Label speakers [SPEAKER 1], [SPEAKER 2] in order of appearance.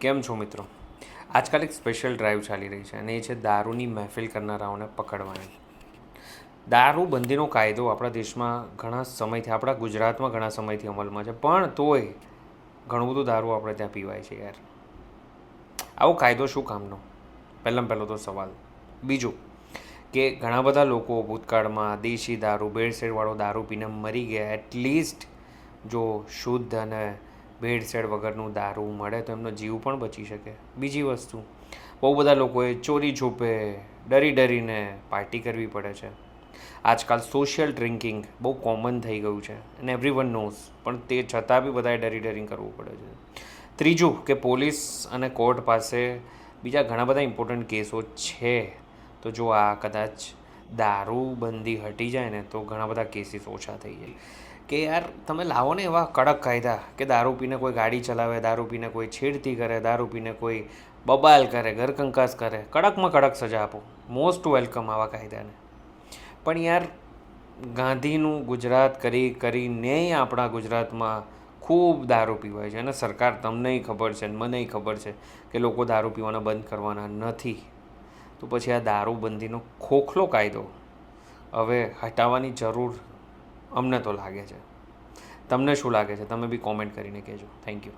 [SPEAKER 1] કેમ છો મિત્રો? આજકાલ એક સ્પેશિયલ ડ્રાઈવ ચાલી રહી છે અને એ છે દારૂની મહેફિલ કરનારાઓને પકડવાની. દારૂબંધીનો કાયદો આપણા દેશમાં ઘણા સમયથી, આપણા ગુજરાતમાં ઘણા સમયથી અમલમાં છે, પણ તોય ઘણું બધું દારૂ આપણે ત્યાં પીવાય છે યાર. આવો કાયદો શું કામનો? પહેલો તો સવાલ. બીજું કે ઘણા બધા લોકો ભૂતકાળમાં દેશી દારૂ, ભેળસેળવાળો દારૂ પીને મરી ગયા. એટલીસ્ટ જો શુદ્ધ અને ભેળસેળ વગરનું દારૂ મળે તો એમનો જીવ પણ બચી શકે. બીજી વસ્તુ, બહુ બધા લોકોએ ચોરી છૂપે ડરીને પાર્ટી કરવી પડે છે. આજકાલ સોશિયલ ડ્રિંકિંગ બહુ કોમન થઈ ગયું છે અને એવરીવન નોઝ, પણ તે છતાં બી બધાએ ડરીને કરવું પડે છે. ત્રીજું કે પોલીસ અને કોર્ટ પાસે બીજા ઘણા બધા ઇમ્પોર્ટન્ટ કેસો છે, તો જો આ કદાચ દારૂબંધી હટી જાય ને તો ઘણા બધા કેસીસ ઓછા થઈ જાય. કે યાર તમે લાવો ને એવા કડક કાયદા કે દારૂ પીને કોઈ ગાડી ચલાવે, દારૂ પીને કોઈ છેડતી કરે, દારૂ પીને કોઈ બબાલ કરે, ઘરકંકાસ કરે, કડકમાં કડક સજા આપો. મોસ્ટ વેલકમ આવા કાયદાને. પણ યાર, ગાંધીનું ગુજરાત કરીને આપણા ગુજરાતમાં ખૂબ દારૂ પીવાય છે અને સરકાર, તમને ખબર છે ને મને ખબર છે કે લોકો દારૂ પીવાના બંધ કરવાના નથી. તો પછી આ દારૂબંધીનો ખોખલો કાયદો હવે હટાવવાની જરૂર અમને તો લાગે છે. તમને શું લાગે છે? તમે બી કોમેન્ટ કરીને કહેજો. Thank you.